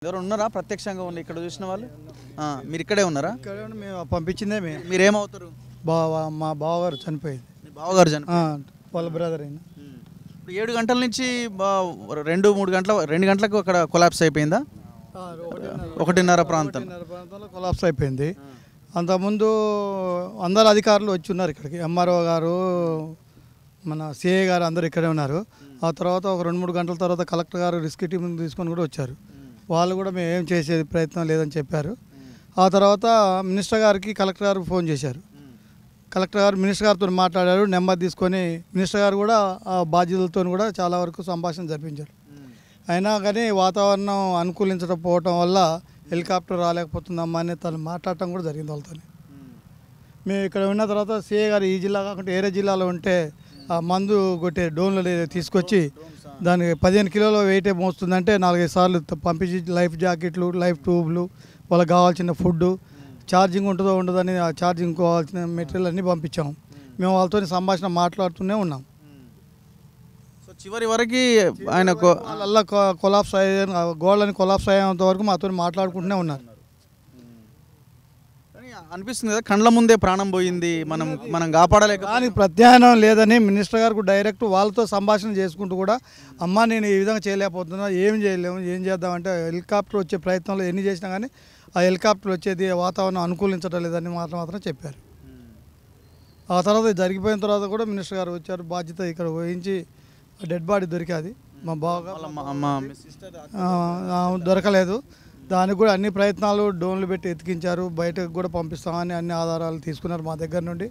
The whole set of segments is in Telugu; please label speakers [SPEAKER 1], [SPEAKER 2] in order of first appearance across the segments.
[SPEAKER 1] ఎవరు ఉన్నారా ప్రత్యక్షంగా ఉన్న ఇక్కడ చూసిన వాళ్ళు? మీరు ఇక్కడే ఉన్నారా?
[SPEAKER 2] ఇక్కడ మేము పంపించిందే
[SPEAKER 1] మీరేమవుతారు?
[SPEAKER 2] మా బావగారు చనిపోయింది.
[SPEAKER 1] మీ బావగారు చనిపోయింది,
[SPEAKER 2] వాళ్ళ బ్రదర్ అయినా.
[SPEAKER 1] ఇప్పుడు 7 గంటల నుంచి 2 గంటలకు అక్కడ కొలాప్స్ అయిపోయిందా? 1:30
[SPEAKER 2] ప్రాంతంలో కొలాప్స్ అయిపోయింది. అంతకుముందు అందరు అధికారులు వచ్చి ఉన్నారు ఇక్కడికి. ఎంఆర్ఓ గారు, మన సిఐ గారు అందరు ఇక్కడే ఉన్నారు. ఆ తర్వాత ఒక 2-3 గంటల తర్వాత కలెక్టర్ గారు రెస్క్యూ టీం తీసుకొని కూడా వచ్చారు. వాళ్ళు కూడా మేము ఏం చేసేది ప్రయత్నం లేదని చెప్పారు. ఆ తర్వాత మినిస్టర్ గారికి కలెక్టర్ గారు ఫోన్ చేశారు. కలెక్టర్ గారు మినిస్టర్ గారితో మాట్లాడారు. నెంబర్ తీసుకొని మినిస్టర్ గారు కూడా ఆ బాధ్యతలతో కూడా చాలా వరకు సంభాషణ జరిపించారు. అయినా కానీ వాతావరణం అనుకూలించకపోవటం వల్ల హెలికాప్టర్ రాలేకపోతుందమ్మా అని తను మాట్లాడటం కూడా జరిగింది వాళ్ళతో. మేము ఇక్కడ ఉన్న తర్వాత సిఏ గారు ఈ జిల్లా కాకుండా వేరే జిల్లాలో ఉంటే ఆ మందు కొట్టే డోన్లు తీసుకొచ్చి దానికి 15 కిలోల వెయిటే మోస్తుందంటే 4-5 సార్లు పంపించి లైఫ్ జాకెట్లు, లైఫ్ ట్యూబ్లు, వాళ్ళకి కావాల్సిన ఫుడ్, ఛార్జింగ్ ఉంటుందో ఉండదని ఆ ఛార్జింగ్ కావాల్సిన మెటీరియల్ అన్నీ పంపించాము. మేము వాళ్ళతో సంభాషణ మాట్లాడుతూనే ఉన్నాం.
[SPEAKER 1] సో చివరి వరకు ఆయన
[SPEAKER 2] వాళ్ళ కొలాప్స్ అయ్యే గోళ్ళని కొలాప్స్ అయ్యేంత వరకు మాతో మాట్లాడుకుంటూనే ఉన్నారు.
[SPEAKER 1] అనిపిస్తుంది కదా కండ్ల ముందే ప్రాణం పోయింది, మనం కాపాడలేక.
[SPEAKER 2] కానీ ప్రత్యామ్నాయం లేదని మినిస్టర్ గారికి డైరెక్ట్ వాళ్ళతో సంభాషణ చేసుకుంటూ కూడా అమ్మ నేను ఈ విధంగా చేయలేకపోతున్నా, ఏం చేయలేము, ఏం చేద్దామంటే హెలికాప్టర్ వచ్చే ప్రయత్నంలో ఎన్ని చేసినా కానీ ఆ హెలికాప్టర్ వచ్చేది వాతావరణం అనుకూలించడం లేదని మాత్రం చెప్పారు. ఆ తర్వాత జరిగిపోయిన తర్వాత కూడా మినిస్టర్ గారు వచ్చారు, బాధ్యత ఇక్కడ వహించి డెడ్ బాడీ దొరికాది. మా బాగా దొరకలేదు. దానికి కూడా అన్ని ప్రయత్నాలు డ్రోన్లు పెట్టి ఎతికించారు. బయటకు కూడా పంపిస్తామని అన్ని ఆధారాలు తీసుకున్నారు మా దగ్గర నుండి.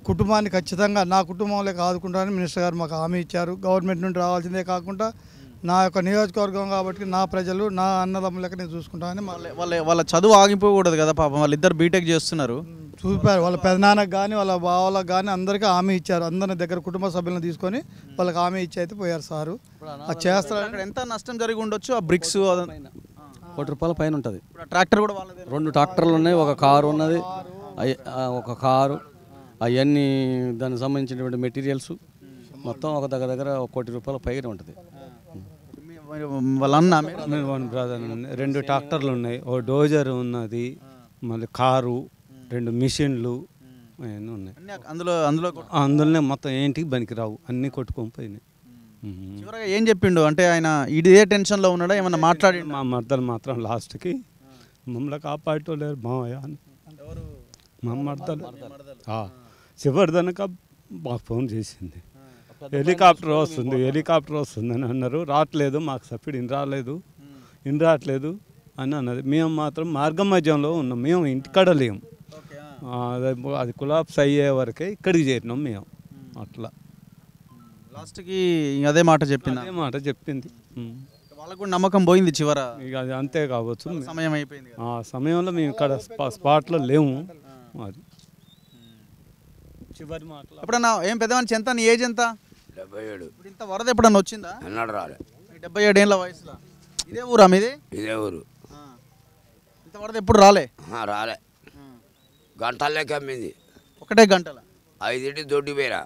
[SPEAKER 2] కుటుంబాన్ని ఖచ్చితంగా నా కుటుంబంలో ఆదుకుంటారని మినిస్టర్ గారు మాకు హామీ ఇచ్చారు. గవర్నమెంట్ నుండి రావాల్సిందే కాకుండా నా యొక్క నియోజకవర్గం కాబట్టి నా ప్రజలు, నా అన్నదమ్ములకి నేను చూసుకుంటామని.
[SPEAKER 1] వాళ్ళ చదువు ఆగిపోకూడదు కదా పాపం, వాళ్ళిద్దరు బీటెక్ చేస్తున్నారు.
[SPEAKER 2] చూపారు వాళ్ళ పెదనాన్నకు కానీ వాళ్ళ బావలకు కానీ అందరికీ హామీ ఇచ్చారు. అందరి దగ్గర కుటుంబ సభ్యులను తీసుకొని వాళ్ళకి హామీ ఇచ్చి అయితే పోయారు సారు. అది చేస్తారు.
[SPEAKER 1] అక్కడ ఎంత నష్టం జరిగి ఉండొచ్చు? ఆ బ్రిక్స్
[SPEAKER 3] ₹1,00,000 పైన ఉంటుంది.
[SPEAKER 1] ట్రాక్టర్ కూడా వాళ్ళదే.
[SPEAKER 3] 2 ట్రాక్టర్లు ఉన్నాయి, ఒక కారు ఉన్నది, ఒక కారు, అవన్నీ దానికి సంబంధించినటువంటి మెటీరియల్స్ మొత్తం ఒక దగ్గర ₹1,00,000 పైన ఉంటుంది.
[SPEAKER 1] వాళ్ళ అన్న
[SPEAKER 4] బ్రదర్ 2 ట్రాక్టర్లు ఉన్నాయి, ఓ డోజర్ ఉన్నది, మళ్ళీ కారు, 2 మిషన్లు అవన్నీ ఉన్నాయి. అందులోనే మొత్తం ఏంటికి పనికి రావు, అన్నీ కొట్టుకొని పోయినాయి.
[SPEAKER 1] చివరగా ఏం చెప్పిండు అంటే ఆయన ఇదే టెన్షన్లో ఉన్నాడా, ఏమన్నా మాట్లాడి?
[SPEAKER 4] మా మర్దలు మాత్రం లాస్ట్కి మమ్మల్ని కాపాడలేరు మావయ్య అని. మా మర్దలు చివరిదనక మాకు ఫోన్ చేసింది, హెలికాప్టర్ వస్తుంది అని అన్నారు. రావట్లేదు, మాకు సబ్సిడీ రావట్లేదు అని అన్నది. మేము మాత్రం మార్గం మధ్యంలో ఉన్నాం, మేము ఇంటికాడ లేము. అది కొలాప్స్ అయ్యే వరకే ఇక్కడికి చేరినాం మేము. అట్లా
[SPEAKER 1] లాస్ట్కి అదే మాట చెప్పింది. వాళ్ళకు కూడా నమ్మకం పోయింది చివర.
[SPEAKER 4] ఇక అది అంతే కావచ్చు,
[SPEAKER 1] సమయం అయిపోయింది.
[SPEAKER 4] ఆ సమయంలో మేము ఇక్కడ స్పాట్లో లేము. అది చివరి మాట.
[SPEAKER 1] ఎప్పుడన్నా ఏం పెద్దవాని ఎంత, నీ ఏజ్ ఎంత?
[SPEAKER 5] 77.
[SPEAKER 1] ఇప్పుడు ఇంత వరద ఎప్పుడన్నా వచ్చిందా?
[SPEAKER 5] అన్నాడు రాలే.
[SPEAKER 1] 77 ఏళ్ళ వయసులో ఇదే ఊరా మీది?
[SPEAKER 5] ఇదే ఊరు.
[SPEAKER 1] ఇంత వరద ఎప్పుడు రాలే?
[SPEAKER 5] రాలే, గంటల్లోకి అమ్మింది.
[SPEAKER 1] ఒకటే గంటల
[SPEAKER 5] 5 దొడ్డి పోయినా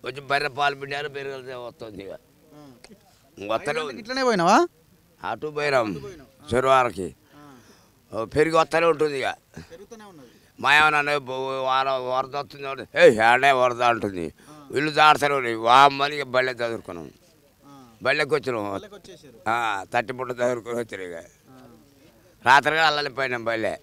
[SPEAKER 5] వచ్చి బర్రె పాలు పిండారు, పెరుగుతే వస్తుంది.
[SPEAKER 1] ఇట్లనే పోయినావా?
[SPEAKER 5] అటు పోయినాం చెరువారకి, పెరిగి వస్తూనే ఉంటుంది. ఇక మా ఏమన్నా వరద వస్తుంది, ఏడే వరద అంటుంది, ఇల్లు దాడుతూనే వామ్మని బళ్ళె చదువుకున్నాం. బళ్ళెకి వచ్చినాం, తట్టిపుట్ట చదువుకొని వచ్చారు. ఇక రాత్రిగా అల్లలిపోయినాం బళ్ళె.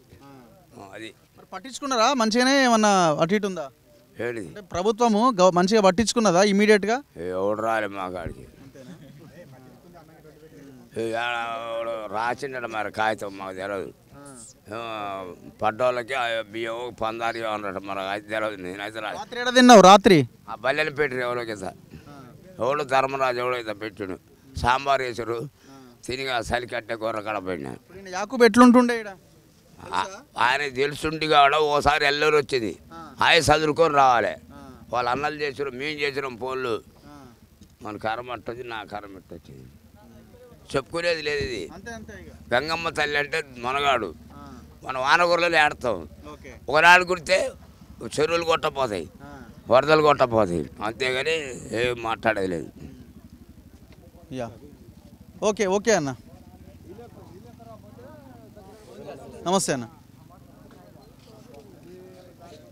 [SPEAKER 5] అది
[SPEAKER 1] పట్టించుకున్నారా మంచిగానే? ఏమన్నా అటు ఇటు ఉందా?
[SPEAKER 5] ఏంటి
[SPEAKER 1] ప్రభుత్వము మంచిగా పట్టించుకున్నదా ఇమీడియట్గా?
[SPEAKER 5] ఎవడు రాలే మా కాడికి, రాసిండ మరి కాగితం మాకు తెలియదు. పడ్డోళ్ళకి బియ్యం 16 అన్నట్టు మరి అది తెలియదు. నేనైతే
[SPEAKER 1] రాత్రి తిన్నావు? రాత్రి
[SPEAKER 5] ఆ బల్లెలు పెట్టిరు ఎవరికి సార్, ఎవడు ధర్మరాజు ఎవడైతే పెట్టిను, సాంబార్ వేసారు, తినిగా చలి కట్టే కూర కడపోయినా.
[SPEAKER 1] యాకూబ్ ఎట్లుంటుండే?
[SPEAKER 5] ఆయన తెలుసుండి కావడం ఓసారి ఎల్లూరు వచ్చింది, ఆయన చదువుకొని రావాలి. వాళ్ళు అన్నలు చేసారు, మేము చేసినాం ఫోన్లు. మన కరం అట్టొచ్చి నా కరం ఎట్టొచ్చింది, చెప్పుకునేది లేదు. ఇది గంగమ్మ తల్లి అంటే మనగాడు, మన వానగూరలో ఆడతాం. ఒకనాడు కుడితే చెరువులు కొట్టపోతాయి, వరదలు కొట్టపోతాయి, అంతేగాని ఏం మాట్లాడేది లేదు.
[SPEAKER 1] ఓకే అన్న. నమస్తే అన్న.